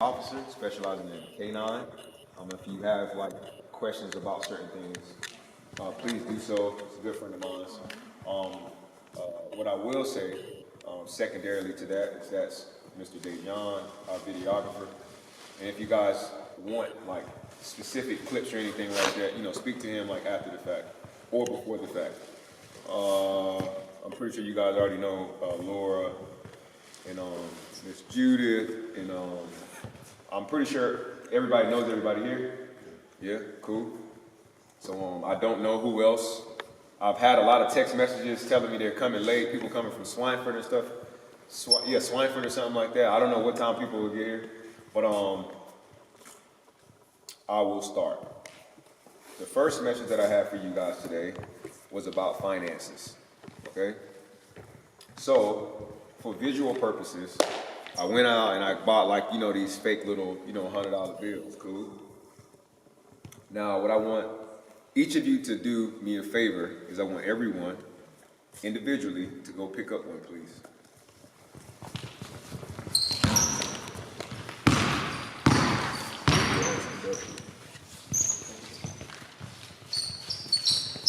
officer specializing in K9. If you have like questions about certain things, please do so. It's a good friend of mine. What I will say, secondarily to that, is that's Mr. Dejan, our videographer. And if you guys want like specific clips or anything like that, speak to him like after the fact or before the fact. I'm pretty sure you guys already know Laura and Miss Judith, and I'm pretty sure everybody knows everybody here. Yeah, cool. So I don't know who else. I've had a lot of text messages telling me they're coming late. People coming from Swineford and stuff. Swineford or something like that. I don't know what time people will get here, but I will start. The first message that I have for you guys today was about finances. Okay. So for visual purposes, I went out and I bought these fake little, $100 bills, cool? Now what I want each of you to do me a favor is I want everyone individually to go pick up one, please.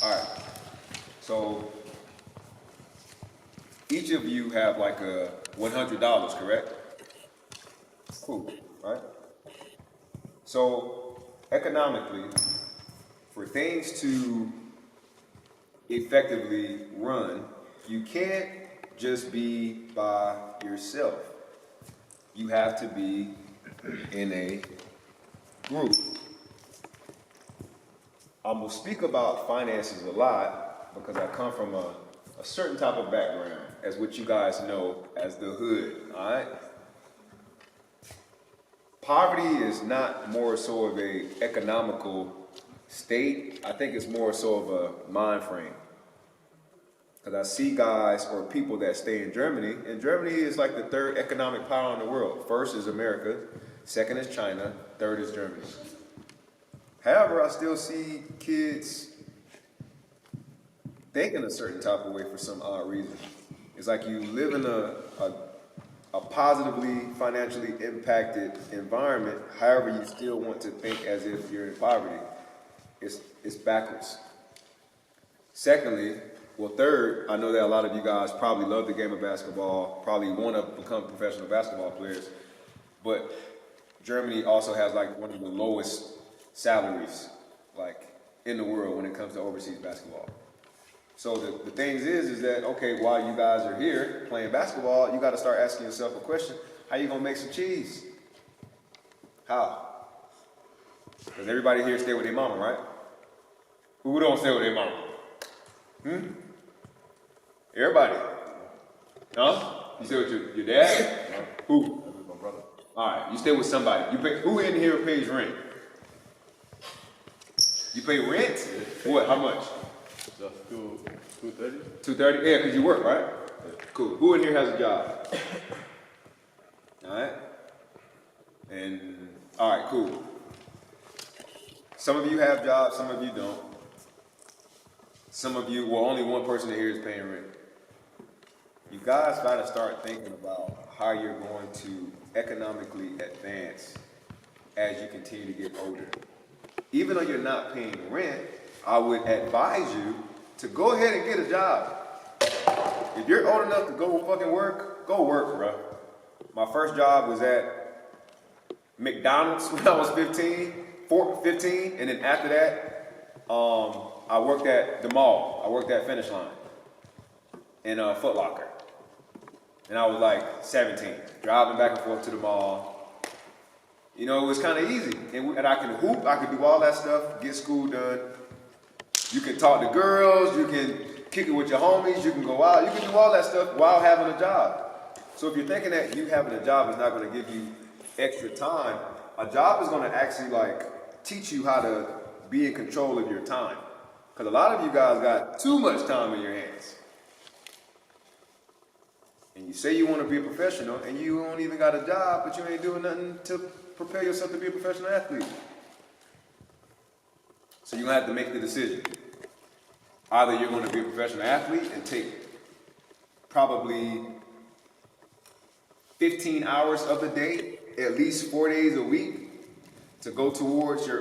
All right, so each of you have like a $100, correct? Cool, right? So economically, for things to effectively run, you can't just be by yourself. You have to be in a group. I'm gonna speak about finances a lot because I come from a certain type of background, as what you guys know as the hood, all right? Poverty is not more so of a economical state. I think it's more so of a mind frame. Because I see guys or people that stay in Germany, and Germany is like the third economic power in the world. First is America, second is China, third is Germany. However, I still see kids thinking a certain type of way for some odd reason. It's like you live in a positively financially impacted environment, however you still want to think as if you're in poverty. It's backwards. Secondly, third, I know that a lot of you guys probably love the game of basketball, probably want to become professional basketball players, but Germany also has like one of the lowest salaries like in the world when it comes to overseas basketball. So the thing is that, okay, while you guys are here playing basketball, you got to start asking yourself a question. How you going to make some cheese? How? Because everybody here stay with their mama, right? Who don't stay with their mama? Everybody. Huh? You stay with your dad? Who? My brother. All right, you stay with somebody. Who in here pays rent? You pay rent? What? How much? $230. $230? Yeah, because you work, right? Yeah. Cool. Who in here has a job? All right. And, all right, cool. Some of you have jobs, some of you don't. Some of you, only one person in here is paying rent. You guys got to start thinking about how you're going to economically advance as you continue to get older. Even though you're not paying rent, I would advise you to go ahead and get a job. If you're old enough to go fucking work, go work, bro. My first job was at McDonald's when I was 15, and then after that, I worked at the mall. I worked at Finish Line in Foot Locker. And I was like 17, driving back and forth to the mall. It was kind of easy. And I can hoop, I can do all that stuff, get school done. You can talk to girls, you can kick it with your homies, you can go out, you can do all that stuff while having a job. So if you're thinking that you having a job is not going to give you extra time, a job is going to actually like teach you how to be in control of your time. Because a lot of you guys got too much time in your hands. And you say you want to be a professional and you don't even got a job, but you ain't doing nothing to prepare yourself to be a professional athlete. So you're going to have to make the decision. Either you're going to be a professional athlete and take probably 15 hours of the day at least 4 days a week to go towards your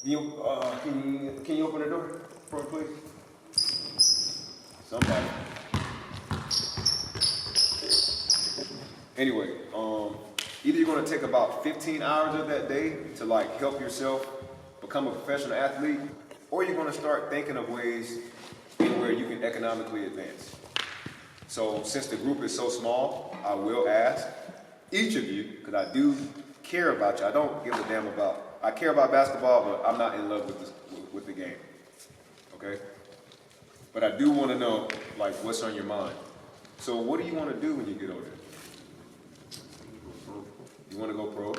can you open the door for me, please? Somebody. Anyway, either you're gonna take about 15 hours of that day to like help yourself become a professional athlete, or you're gonna start thinking of ways in where you can economically advance. So since the group is so small, I will ask each of you, because I do care about you. I don't give a damn about, I care about basketball, but I'm not in love with the game, okay? But I do want to know, like, what's on your mind. So what do you want to do when you get older? You want to go pro?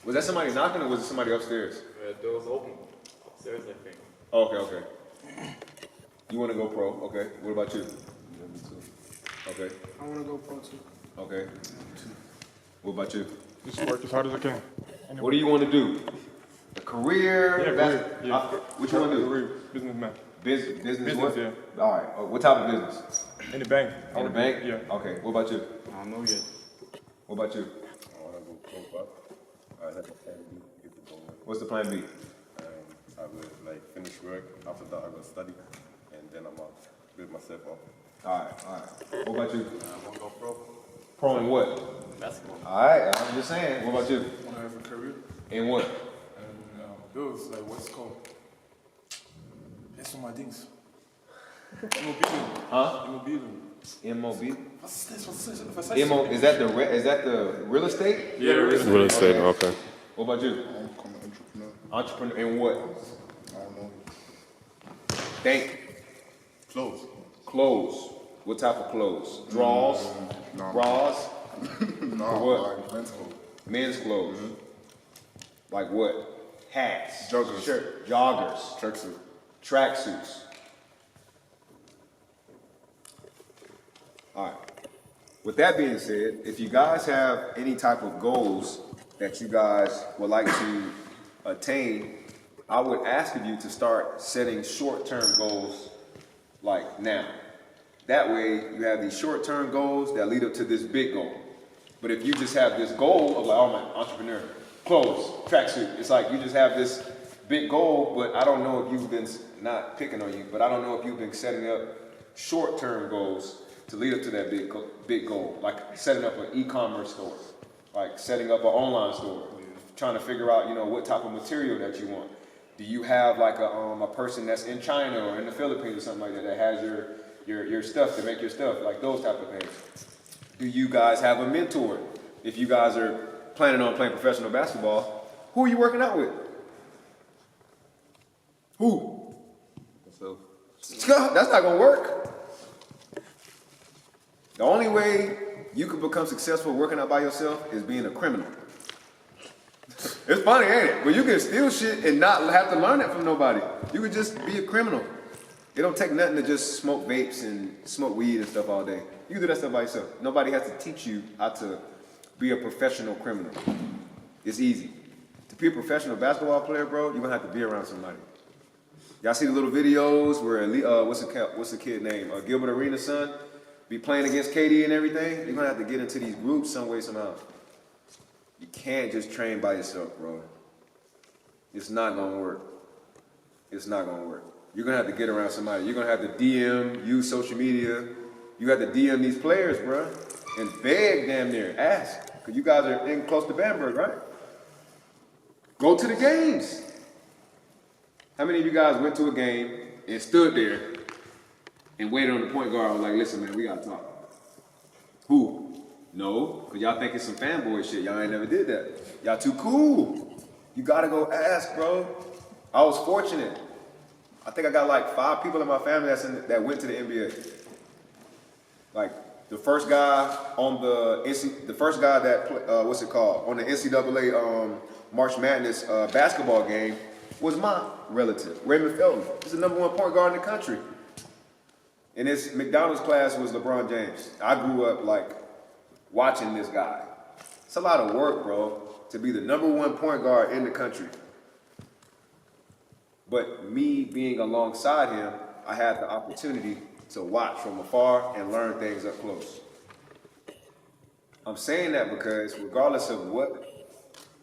Was that somebody knocking or was it somebody upstairs? The door was open. Upstairs, I think. Oh, okay. You want to go pro? Okay. What about you? Yeah, me too. Okay. I want to go pro too. Okay. What about you? Just work as hard as I can. What do you want to do? A career? Yeah, career. Yeah. What you want to do? Career, businessman. Business what? Yeah. All right. What type of business? In the bank. In the bank? Yeah. Okay. What about you? I don't know yet. What about you? I want to go pro, but I have a plan B to get the goal. What's the plan B? I will like finish work. After that, I will study, and then I'm gonna build myself up. All right. What about you? I want to go pro. Pro in what? Basketball. All right. I'm just saying. What about you? I want to have a career In what? and bills, like what's it called? That's on my things. Immobilien. Huh? Immobilien. MOB? What's this? If I say Is that the real estate? Yeah, Real estate, okay. What about you? I want to become an entrepreneur. Entrepreneur in what? I don't know. Think. Clothes. Clothes. What type of clothes? Draws? No. Bras? No, What? like men's clothes. Men's clothes? Like what? Hats? Joggers. Shirt? Joggers? Tracksuit. Tracksuits? All right. With that being said, if you guys have any type of goals that you guys would like to attain, I would ask of you to start setting short-term goals like now. That way, you have these short-term goals that lead up to this big goal. But if you just have this goal of like, oh, I'm an entrepreneur, clothes, tracksuit, it's like you just have this big goal, but I don't know if you've been, not picking on you, but I don't know if you've been setting up short-term goals to lead up to that big goal, like setting up an e-commerce store, like setting up an online store, trying to figure out, what type of material that you want. Do you have like a person that's in China or in the Philippines or something like that has your stuff to make your stuff, like those type of things? Do you guys have a mentor? If you guys are planning on playing professional basketball, who are you working out with? Who? So, That's not gonna work. The only way you can become successful working out by yourself is being a criminal. It's funny, ain't it? But you can steal shit and not have to learn it from nobody. You could just be a criminal. It don't take nothing to just smoke vapes and smoke weed and stuff all day. You can do that stuff by yourself. Nobody has to teach you how to be a professional criminal. It's easy. To be a professional basketball player, bro, you're gonna have to be around somebody. Y'all see the little videos where what's the kid name? Gilbert Arenas' son be playing against KD and everything? You're gonna have to get into these groups some way, somehow. You can't just train by yourself, bro. It's not gonna work. It's not gonna work. You're gonna have to get around somebody. You're gonna have to DM, use social media. You have to DM these players, bro, and beg damn near, ask. Cause you guys are in close to Bamberg, right? Go to the games. How many of you guys went to a game and stood there and waited on the point guard and was like, listen, man, we gotta talk? Who? No, because y'all think it's some fanboy shit. Y'all ain't never did that. Y'all too cool. You gotta go ask, bro. I was fortunate. I think I got like 5 people in my family that went to the NBA. Like the first guy on the first guy that on the NCAA March Madness basketball game was my relative, Raymond Felton. He's the #1 point guard in the country. And his McDonald's class was LeBron James. I grew up like watching this guy. It's a lot of work, bro, to be the #1 point guard in the country. But me being alongside him, I had the opportunity to watch from afar and learn things up close. I'm saying that because regardless of what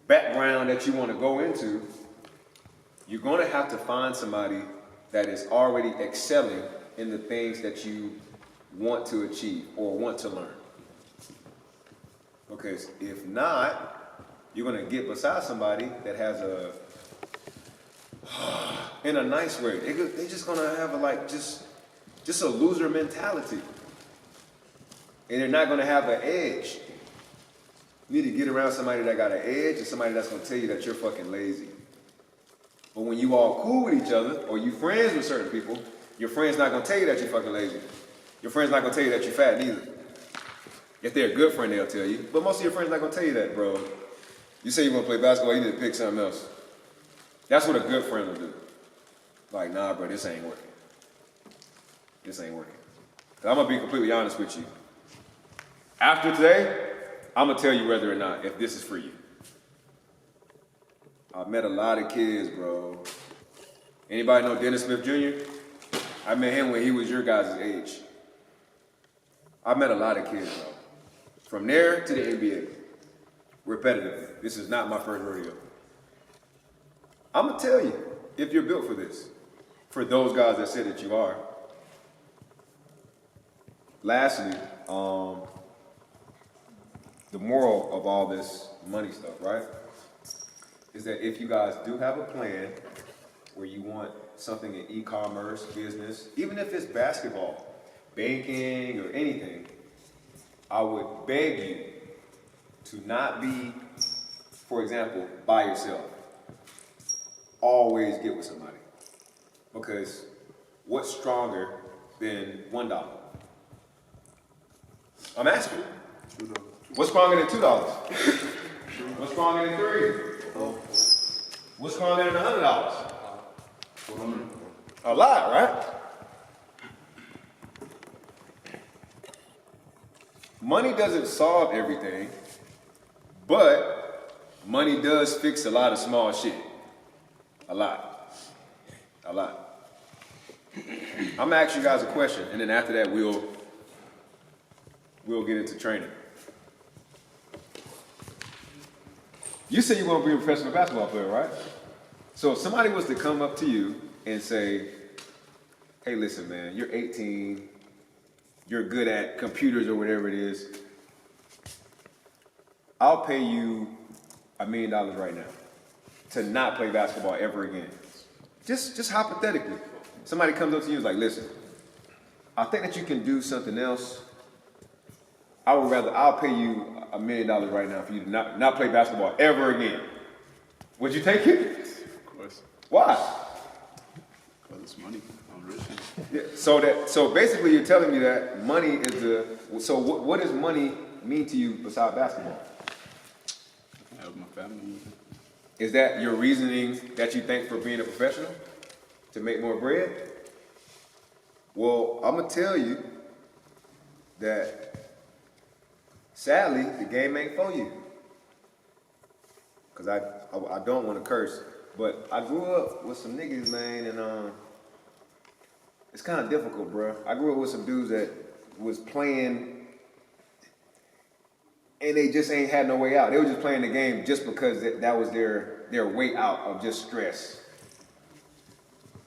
background that you want to go into, you're going to have to find somebody that is already excelling in the things that you want to achieve or want to learn. Because if not, you're going to get beside somebody that has a, in a nice way, they're just going to have a, like, just a loser mentality. And they're not going to have an edge. You need to get around somebody that got an edge and somebody that's going to tell you that you're fucking lazy. But when you all cool with each other or you friends with certain people, your friend's not going to tell you that you're fucking lazy. Your friend's not going to tell you that you're fat neither. If they're a good friend, they'll tell you. But most of your friends not going to tell you that, bro. You say you want to play basketball, you need to pick something else. That's what a good friend will do. Like, nah, bro, this ain't working. This ain't working. I'm going to be completely honest with you. After today, I'm going to tell you whether or not, if this is for you. I've met a lot of kids, bro. Anybody know Dennis Smith Jr.? I met him when he was your guys' age. I met a lot of kids, bro. From there to the NBA. Repetitive. This is not my first rodeo. I'm going to tell you if you're built for this. For those guys that said that you are. Lastly, the moral of all this money stuff, right? Is that if you guys do have a plan where you want something in e-commerce, business, even if it's basketball, banking, or anything, I would beg you to not be, for example, by yourself. Always get with somebody. Because what's stronger than $1? I'm asking. What's stronger than $2? What's stronger than $3? What's stronger than $100? A lot, right? Money doesn't solve everything, but money does fix a lot of small shit. A lot. A lot. I'm gonna ask you guys a question, and then after that, we'll get into training. You say you want to be a professional basketball player, right? So if somebody was to come up to you and say, hey, listen, man, you're 18, you're good at computers or whatever it is, I'll pay you $1 million right now to not play basketball ever again. Just hypothetically. Somebody comes up to you and is like, listen, I think that you can do something else. I'll pay you $1 million right now for you to not play basketball ever again. Would you take it? Of course. Why? Because it's money. I'm rich. Yeah, so basically you're telling me that money is so what does money mean to you besides basketball? I can help my family. Is that your reasoning that you think for being a professional? To make more bread? Well, I'm gonna tell you that sadly, the game ain't for you. Cause I don't want to curse, but I grew up with some niggas, man, and it's kind of difficult, bro. I grew up with some dudes that was playing, and they just ain't had no way out. They were just playing the game just because that was their way out of just stress.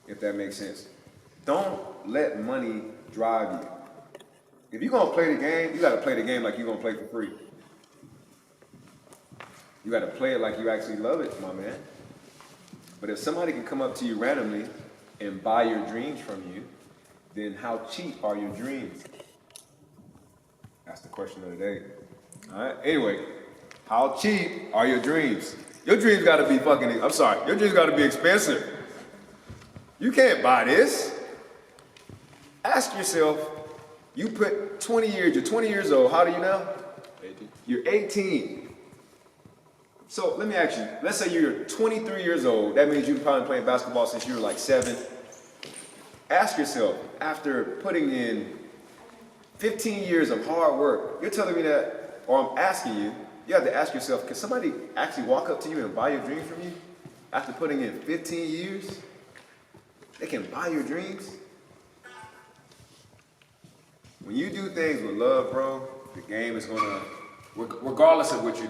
If that makes sense. Don't let money drive you. If you're gonna play the game, you gotta play the game like you're gonna play for free. You gotta play it like you actually love it, my man. But if somebody can come up to you randomly and buy your dreams from you, then how cheap are your dreams? That's the question of the day. All right. Anyway, how cheap are your dreams? Your dreams gotta be your dreams gotta be expensive. You can't buy this. Ask yourself, you put 20 years, you're 20 years old, how old are you now? 18. You're 18. So let me ask you, let's say you're 23 years old, that means you've probably been playing basketball since you were like 7. Ask yourself, after putting in 15 years of hard work, you're telling me that, or I'm asking you, you have to ask yourself, can somebody actually walk up to you and buy your dreams from you? After putting in 15 years? They can buy your dreams? When you do things with love, bro, the game is gonna regardless of what you do.